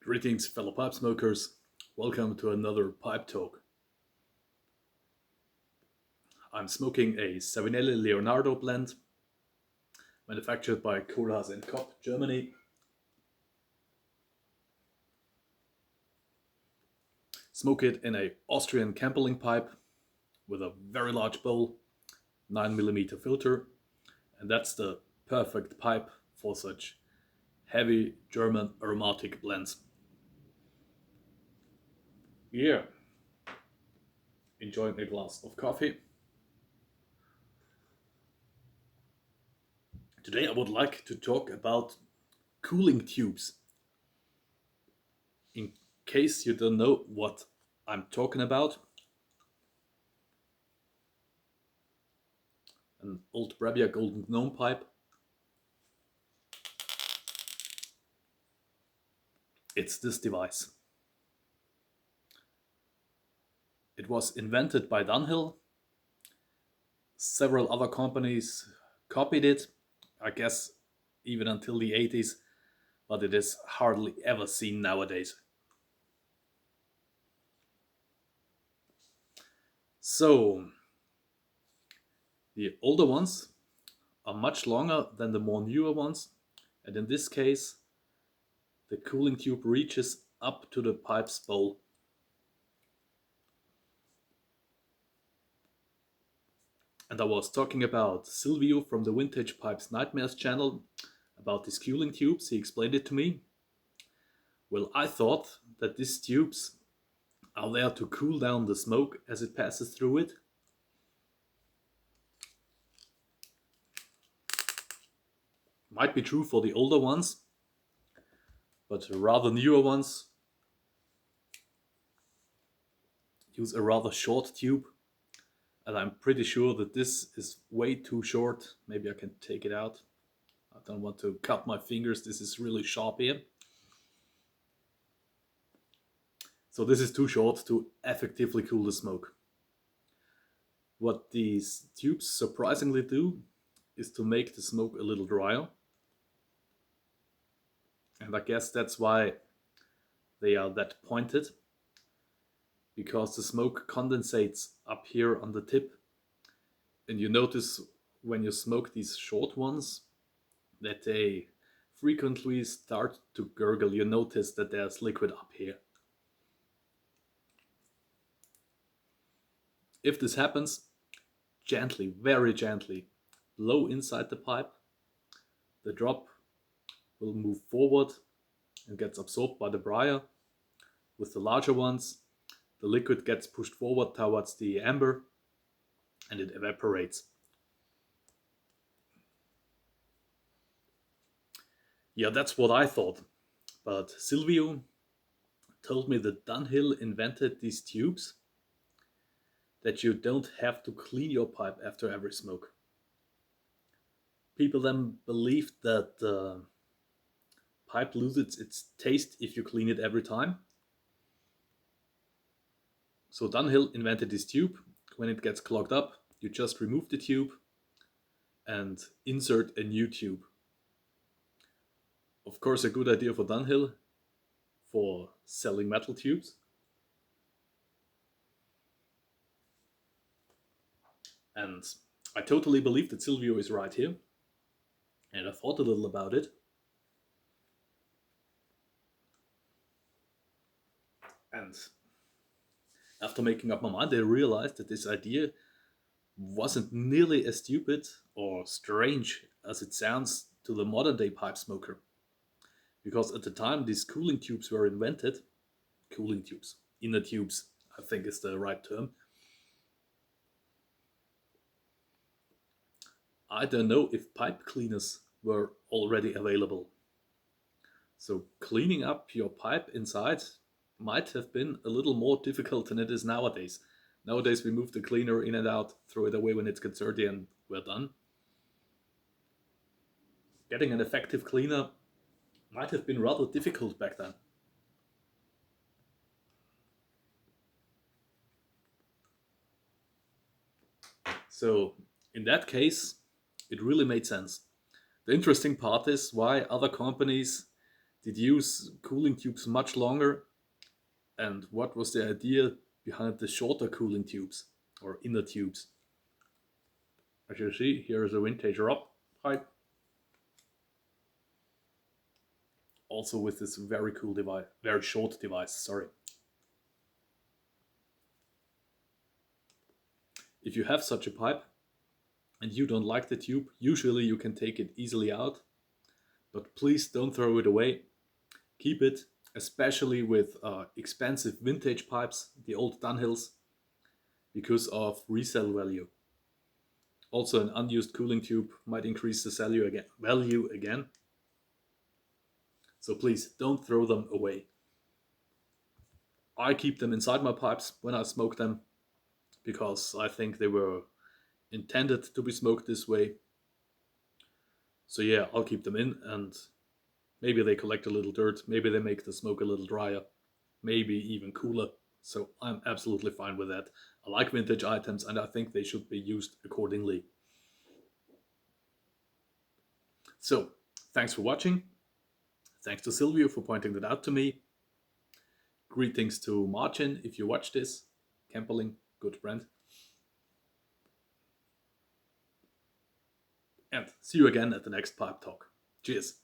Greetings, fellow pipe smokers. Welcome to another pipe talk. I'm smoking a Savinelli Leonardo blend, manufactured by Kohlhaas and Kopp, Germany. Smoke it in a Austrian Campbelling pipe with a very large bowl, 9mm filter, and that's the perfect pipe for such heavy German aromatic blends. Yeah, enjoying a glass of coffee. Today I would like to talk about cooling tubes. In case you don't know what I'm talking about, an old Brabia Golden Gnome pipe. It's this device. It was invented by Dunhill. Several other companies copied it, I guess even until the 80s, but it is hardly ever seen nowadays. So, the older ones are much longer than the more newer ones, and in this case, the cooling tube reaches up to the pipe's bowl. And I was talking about Silviu from the Vintage Pipes Nightmares channel about these cooling tubes. He explained it to me. Well, I thought that these tubes are there to cool down the smoke as it passes through it. Might be true for the older ones, but rather newer ones use a rather short tube. And I'm pretty sure that this is way too short. Maybe I can take it out. I don't want to cut my fingers. This is really sharp here. So this is too short to effectively cool the smoke. What these tubes surprisingly do is to make the smoke a little drier. And I guess that's why they are that pointed, because the smoke condensates up here on the tip. And you notice when you smoke these short ones that they frequently start to gurgle. You notice that there's liquid up here. If this happens, gently, very gently, blow inside the pipe. The drop will move forward and gets absorbed by the briar. With the larger ones, the liquid gets pushed forward towards the amber and it evaporates. Yeah, that's what I thought. But Silviu told me that Dunhill invented these tubes that you don't have to clean your pipe after every smoke. People then believed that the pipe loses its taste if you clean it every time. So Dunhill invented this tube. When it gets clogged up, you just remove the tube and insert a new tube. Of course, a good idea for Dunhill for selling metal tubes. And I totally believe that Silvio is right here. And I thought a little about it. And after making up my mind, I realized that this idea wasn't nearly as stupid or strange as it sounds to the modern day pipe smoker. Because at the time these cooling tubes were invented, inner tubes, I think is the right term. I don't know if pipe cleaners were already available. So cleaning up your pipe inside might have been a little more difficult than it is nowadays. Nowadays we move the cleaner in and out, throw it away when it gets dirty and we're done. Getting an effective cleaner might have been rather difficult back then. So in that case, it really made sense. The interesting part is why other companies did use cooling tubes much longer, and what was the idea behind the shorter cooling tubes or inner tubes. As you see, here is a vintage Rob pipe, also with this very cool device, very short device, sorry. If you have such a pipe and you don't like the tube, usually you can take it easily out, but please don't throw it away. Keep it, especially with expensive vintage pipes, the old Dunhills, because of resale value. Also, an unused cooling tube might increase the value again. So please don't throw them away. I keep them inside my pipes when I smoke them because I think they were intended to be smoked this way. So yeah, I'll keep them in, and maybe they collect a little dirt, maybe they make the smoke a little drier, maybe even cooler. So I'm absolutely fine with that. I like vintage items and I think they should be used accordingly. So, thanks for watching. Thanks to Silviu for pointing that out to me. Greetings to Martin if you watch this. Kemperling, good friend. And see you again at the next Pipe Talk. Cheers.